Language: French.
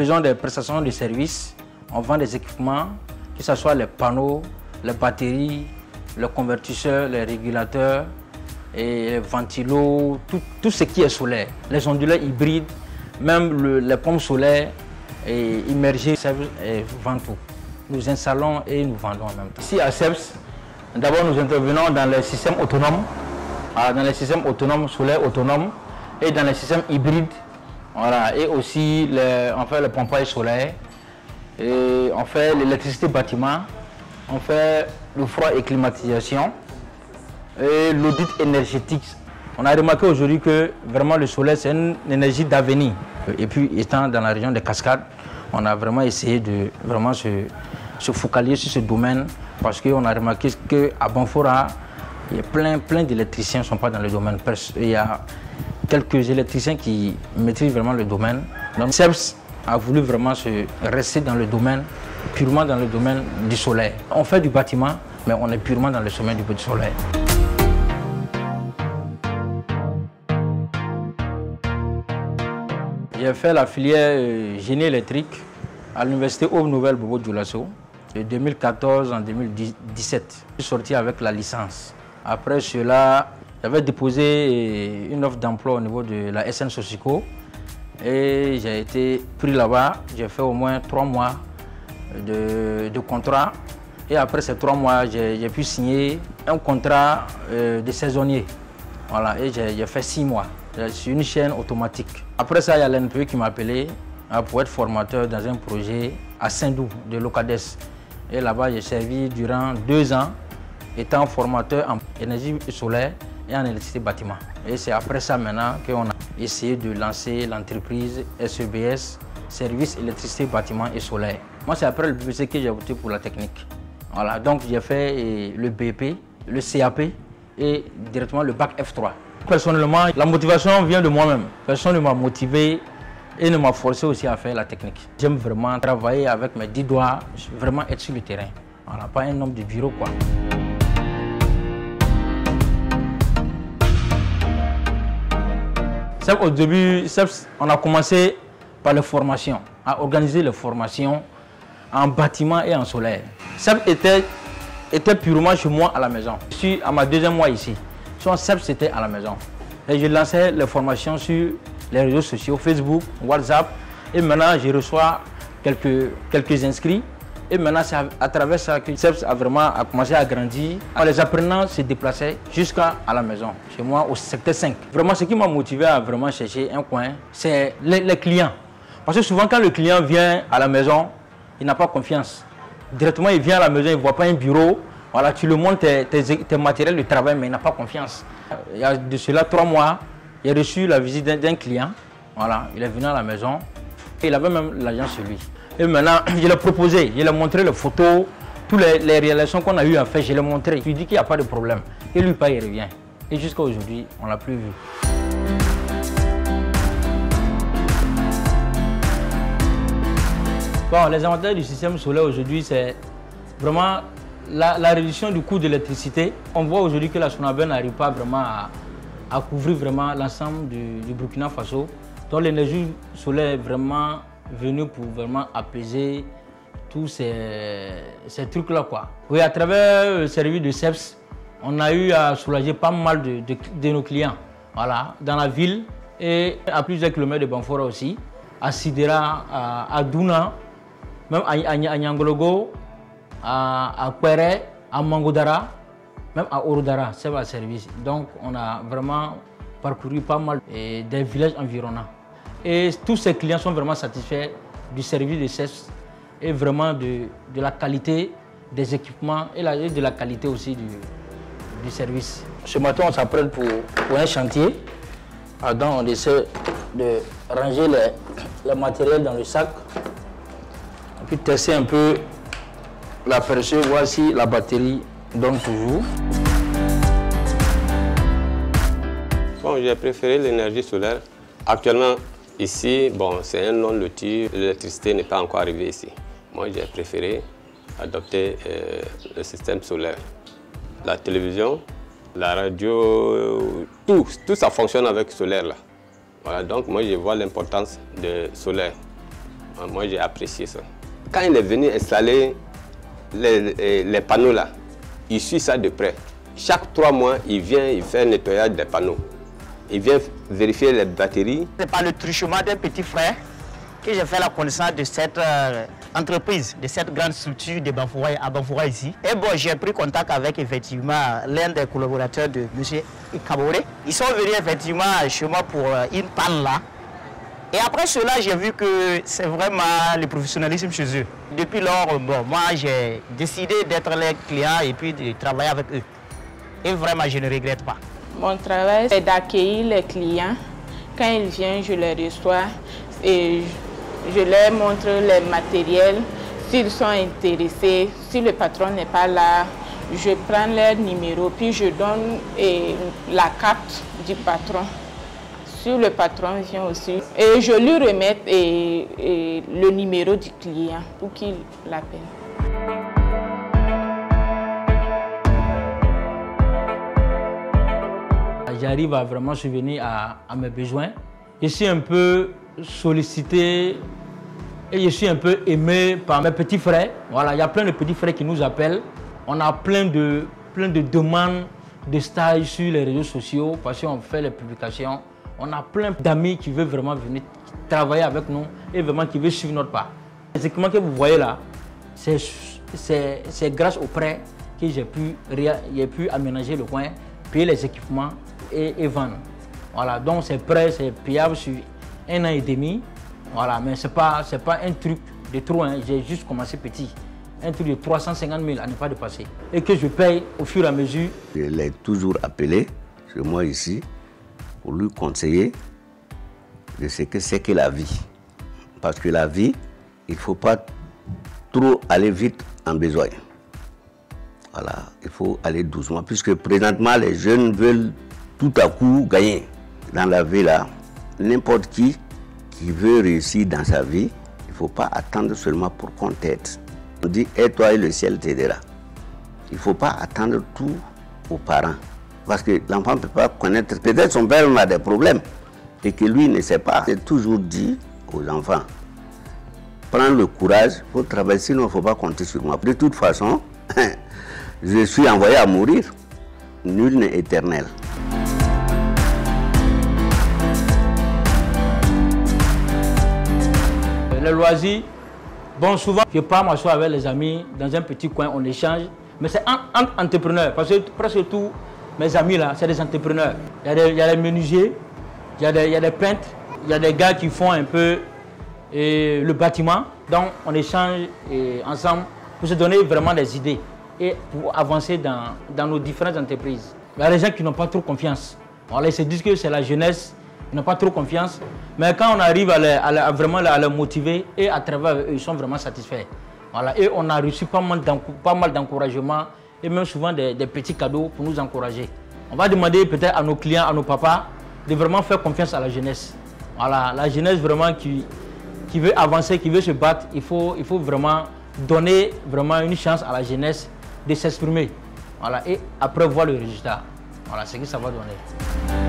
faisons des prestations de services, on vend des équipements, que ce soit les panneaux, les batteries, les convertisseurs, les régulateurs, et les ventilos, tout ce qui est solaire. Les onduleurs hybrides, même les pompes solaires et immergées, et vendent tout. Nous installons et nous vendons en même temps. Ici à CEPS, d'abord nous intervenons dans les systèmes autonomes, solaires autonomes et dans les systèmes hybrides. Voilà, et aussi on fait le pompage solaire, et on fait l'électricité bâtiment, on fait le froid et climatisation et l'audit énergétique. On a remarqué aujourd'hui que vraiment le solaire c'est une énergie d'avenir. Et puis étant dans la région des Cascades, on a vraiment essayé de vraiment se focaliser sur ce domaine parce qu'on a remarqué qu'à Banfora, il y a plein d'électriciens qui ne sont pas dans le domaine. Il y a quelques électriciens qui maîtrisent vraiment le domaine. Donc CEPS a voulu vraiment rester dans le domaine, purement dans le domaine du solaire. On fait du bâtiment, mais on est purement dans le domaine du solaire. J'ai fait la filière génie électrique à l'université Aux Nouvelles Bobo Dioulasso de 2014 en 2017. Je suis sorti avec la licence. Après cela, j'avais déposé une offre d'emploi au niveau de la SN Sosico et j'ai été pris là-bas. J'ai fait au moins 3 mois de contrat et après ces 3 mois, j'ai pu signer un contrat de saisonnier. Voilà, et j'ai fait 6 mois. C'est une chaîne automatique. Après ça, il y a l'NPE qui m'a appelé pour être formateur dans un projet à Saint-Doux de l'Ocades. Et là-bas, j'ai servi durant 2 ans, étant formateur en énergie solaire et en électricité bâtiment. Et c'est après ça maintenant qu'on a essayé de lancer l'entreprise SEBS, Service électricité bâtiment et solaire. Moi, c'est après le BPC que j'ai opté pour la technique. Voilà, donc j'ai fait le BP, le CAP et directement le bac F3. Personnellement, la motivation vient de moi-même. Personne ne m'a motivé et ne m'a forcé aussi à faire la technique. J'aime vraiment travailler avec mes 10 doigts, vraiment être sur le terrain. Voilà, pas un homme de bureau, quoi. Au début, on a commencé par les formations, à organiser les formations en bâtiment et en solaire. CEPS était purement chez moi à la maison. Je suis à ma 2e mois ici. CEPS était à la maison. Et je lançais les formations sur les réseaux sociaux, Facebook, WhatsApp. Et maintenant, je reçois quelques inscrits. Et maintenant, c'est à travers ça que CEPS a commencé à grandir. Les apprenants se déplaçaient jusqu'à la maison, chez moi, au secteur 5. Vraiment, ce qui m'a motivé à vraiment chercher un coin, c'est les clients. Parce que souvent, quand le client vient à la maison, il n'a pas confiance. Directement, il vient à la maison, il ne voit pas un bureau. Voilà, tu lui montres tes matériels de travail, mais il n'a pas confiance. Il y a de cela 3 mois, j'ai reçu la visite d'un client. Voilà, il est venu à la maison et il avait même l'agent sur lui. Et maintenant, je l'ai proposé, je lui ai montré les photos, toutes les réalisations qu'on a eu à faire, je lui ai montré. Je lui ai dit qu'il n'y a pas de problème. Et lui, il revient. Et jusqu'à aujourd'hui, on ne l'a plus vu. Bon, les avantages du système solaire aujourd'hui, c'est vraiment la réduction du coût de l'électricité. On voit aujourd'hui que la Sonabec n'arrive pas vraiment à couvrir vraiment l'ensemble du Burkina Faso. Donc l'énergie solaire est vraiment venue pour vraiment apaiser tous ces trucs-là, quoi. Oui, à travers le service de CEPS, on a eu à soulager pas mal de nos clients. Voilà, dans la ville et à plusieurs kilomètres de Banfora aussi, à Sidera, à Douna, même à Nyangologo, à Kwere, à Mangodara, même à Orudara, c'est un service. Donc on a vraiment parcouru pas mal des villages environnants. Et tous ces clients sont vraiment satisfaits du service de CEPS et vraiment de la qualité des équipements et de la qualité aussi du service. Ce matin, on s'apprête pour un chantier. Donc on essaie de ranger le matériel dans le sac. Et puis tester un peu la percée, voir si la batterie donne toujours. Bon, j'ai préféré l'énergie solaire. Actuellement, ici, bon, c'est un non-lotissement. L'électricité n'est pas encore arrivée ici. Moi, j'ai préféré adopter le système solaire. La télévision, la radio, tout ça fonctionne avec le solaire là. Voilà, donc moi je vois l'importance de solaire. Moi, j'ai apprécié ça. Quand il est venu installer les panneaux là, il suit ça de près. Chaque 3 mois, il vient, il fait le nettoyage des panneaux. Il vient vérifier les batteries. C'est par le truchement d'un petit frère que j'ai fait la connaissance de cette entreprise, de cette grande structure de Banfoura, à Banfoura ici. Et bon, j'ai pris contact avec effectivement l'un des collaborateurs de M. Kaboré. Ils sont venus effectivement chez moi pour une panne là. Et après cela, j'ai vu que c'est vraiment le professionnalisme chez eux. Depuis lors, bon, moi j'ai décidé d'être les clients et puis de travailler avec eux. Et vraiment, je ne regrette pas. Mon travail, c'est d'accueillir les clients. Quand ils viennent, je les reçois et je leur montre les matériels. S'ils sont intéressés, si le patron n'est pas là, je prends leur numéro, puis je donne la carte du patron. Si le patron vient aussi, et je lui remets le numéro du client pour qu'il l'appelle. J'arrive à vraiment subvenir à mes besoins. Je suis un peu sollicité et je suis un peu aimé par mes petits frères. Voilà, il y a plein de petits frères qui nous appellent. On a plein de demandes de stages sur les réseaux sociaux parce qu'on fait les publications. On a plein d'amis qui veulent vraiment venir travailler avec nous et vraiment qui veulent suivre notre pas. Les équipements que vous voyez là, c'est grâce aux prêts que j'ai pu aménager le coin, payer les équipements et vendre. Voilà, donc ces prêts, c'est payable sur 1 an et demi. Voilà, mais ce n'est pas un truc de trop, hein. J'ai juste commencé petit. Un truc de 350 000 à ne pas dépasser. Et que je paye au fur et à mesure. Je l'ai toujours appelé chez moi ici pour lui conseiller de ce que c'est que la vie. Parce que la vie, il ne faut pas trop aller vite en besoin. Voilà, il faut aller doucement, puisque présentement les jeunes veulent tout à coup gagner. Dans la vie là, n'importe qui veut réussir dans sa vie, il ne faut pas attendre seulement pour qu'on t'aide. On dit aide-toi et le ciel t'aidera. Il ne faut pas attendre tout aux parents. Parce que l'enfant ne peut pas connaître, peut-être son père a des problèmes et que lui ne sait pas. C'est toujours dit aux enfants, prends le courage, il faut travailler, sinon il ne faut pas compter sur moi. De toute façon, je suis envoyé à mourir, nul n'est éternel. Les loisirs, bon, souvent je pars m'asseoir avec les amis dans un petit coin, on échange, mais c'est entre entrepreneurs, parce que presque tous mes amis là, c'est des entrepreneurs. Il y a des menuisiers, il y a des peintres, il y a des gars qui font un peu le bâtiment, donc on échange ensemble pour se donner vraiment des idées et pour avancer dans nos différentes entreprises. Il y a des gens qui n'ont pas trop confiance. Alors, ils se disent que c'est la jeunesse, ils n'ont pas trop confiance, mais quand on arrive à vraiment à les motiver et à travers eux, ils sont vraiment satisfaits. Voilà. Et on a reçu pas mal d'encouragement et même souvent des petits cadeaux pour nous encourager. On va demander peut-être à nos clients, à nos papas, de vraiment faire confiance à la jeunesse. Voilà, la jeunesse vraiment qui veut avancer, qui veut se battre, il faut vraiment donner vraiment une chance à la jeunesse de s'exprimer. Voilà, et après voir le résultat. Voilà, c'est ce que ça va donner.